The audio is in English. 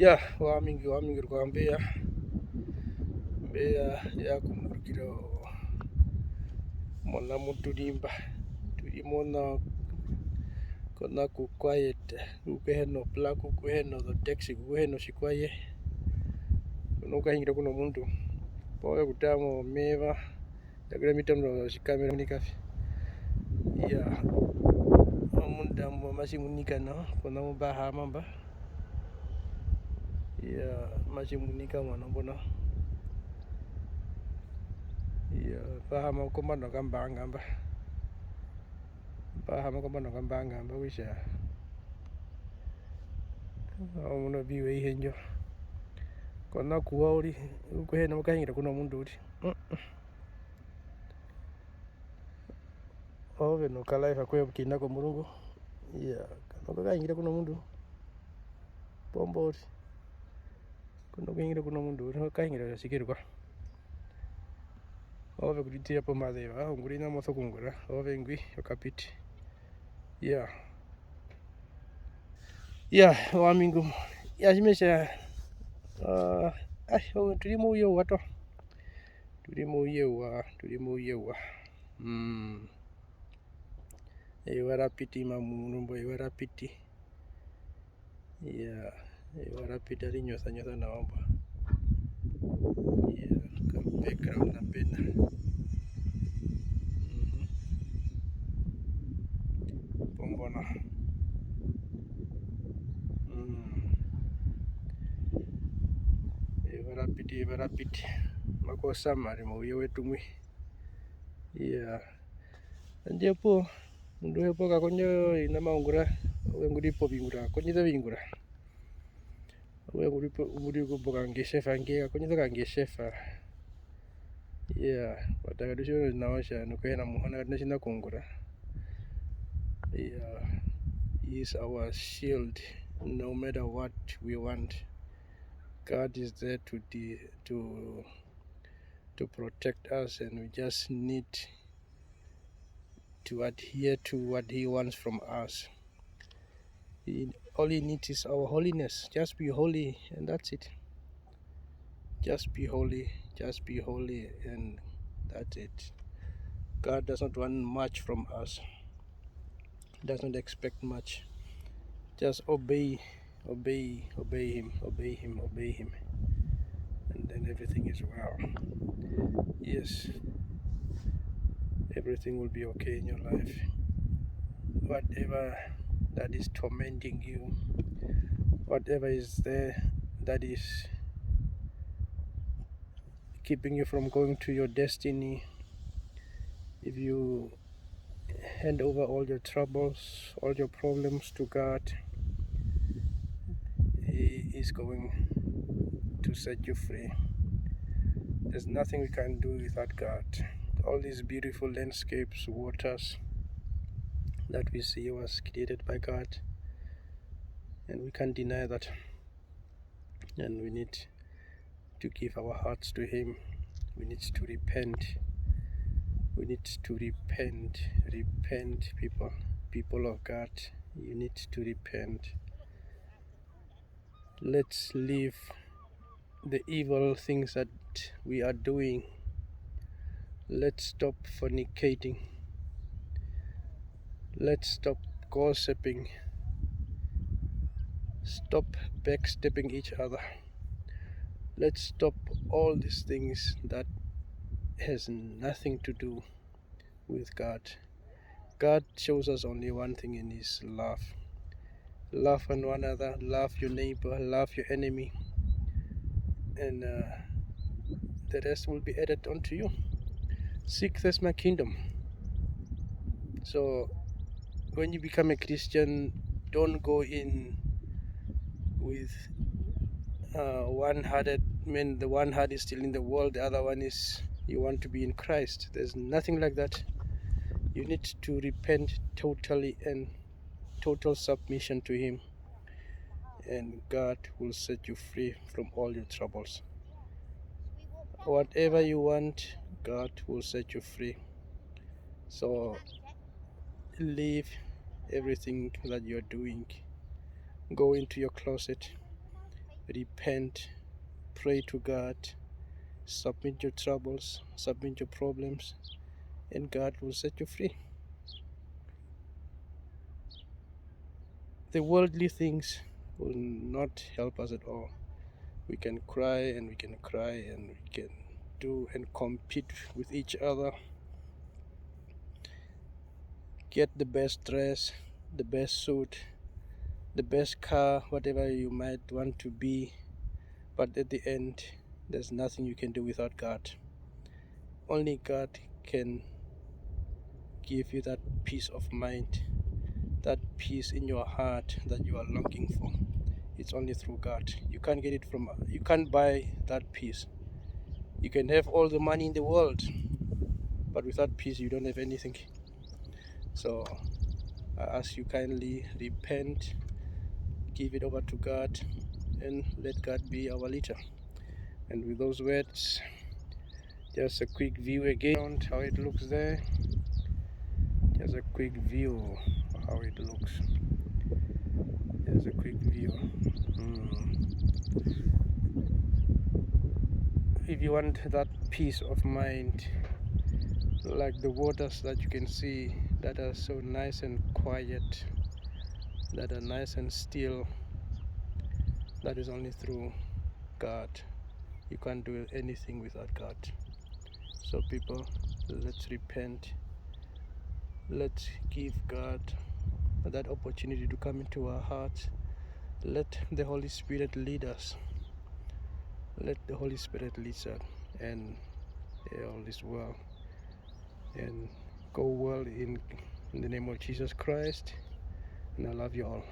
ya wamingi rwambeya mbeya yakumurukiro mona mutulimba tuli mona kona kukwayete kukweheno pla kukweheno the taxi kukweheno shikwaye kuno ukahingira kuno mundu powe kutamo meva yakira mitambo shikamera munikafi ya omundambo mashimunikana kona mubahamamba ya mashimunika mwana mbona ya bahama komando kambangamba wisha omuno biwe ihenjo kona kuwa uri ukuhena mukahingira kuno mundu uri ove nokalaifa kwe bukinako mulungu ya nokahingira kuno mundu pombo uri kuno kuhingira kuno mundu uri nokahingira sikirwa ove kuditira po madheva nguri na moto kungura ove ngwi okapiti ya wamingu yashimesha tulimo uyewa to tulimo uyewa ewarapiti mamunumbo ewarapiti ya ewarapiti alinyosa nyosa na wamba ya ka background na pena pombona ewarapiti makosa mari mauye wetu mwi ya anjepo mundu hepo kakonyo ina maungura wenguripo bingura konyita bingura wenguripo umurigo bokange shefa nge konyita kange shefa ya watakadusho nawasha nukwena muhana nashina kungura ya is our shield no matter what we want. God is there to protect us, and we just need to adhere to what He wants from us. All He needs is our holiness. Just be holy, and that's it. Just be holy, and that's it. God does not want much from us. Does not expect much. Just obey Him, and then everything is well. Yes, everything will be okay in your life. Whatever that is tormenting you, whatever is there that is keeping you from going to your destiny, if you hand over all your troubles, all your problems to God, He is going to set you free. There's nothing we can do without God. All these beautiful landscapes, waters that we see was created by God, and we can't deny that. And we need to give our hearts to Him. We need to repent. We need to repent. Repent, people of God. You need to repent. Let's leave the evil things that we are doing. Let's stop fornicating. Let's stop gossiping. Stop backstabbing each other. Let's stop all these things that has nothing to do with God. God shows us only one thing in His love. Love one another, love your neighbor, love your enemy, and the rest will be added unto you. Seek first my kingdom. So when you become a Christian, don't go in with one-hearted. The one heart is still in the world, the other one is you want to be in Christ. There's nothing like that. You need to repent totally and total submission to Him, and God will set you free from all your troubles. Whatever you want, God will set you free. So leave everything that you're doing. Go into your closet, repent, pray to God, submit your troubles, submit your problems, and God will set you free. The worldly things will not help us at all. We can cry and we can cry and we can do and compete with each other, get the best dress, the best suit, the best car, whatever you might want to be, but at the end there's nothing you can do without God. Only God can give you that peace of mind, that peace in your heart that you are longing for. It's only through God. You can't get it you can't buy that peace. You can have all the money in the world, but without peace you don't have anything. So I ask you kindly, repent, give it over to God, and let God be our leader. And with those words, just a quick view again, how it looks there. Just a quick view of how it looks. Just a quick view. If you want that peace of mind, like the waters that you can see that are so nice and quiet, that are nice and still, that is only through God. You can't do anything without God. So people, let's repent. Let's give God that opportunity to come into our hearts. Let the Holy Spirit lead us. Let the Holy Spirit lead us, and all is well. And go well in the name of Jesus Christ. And I love you all.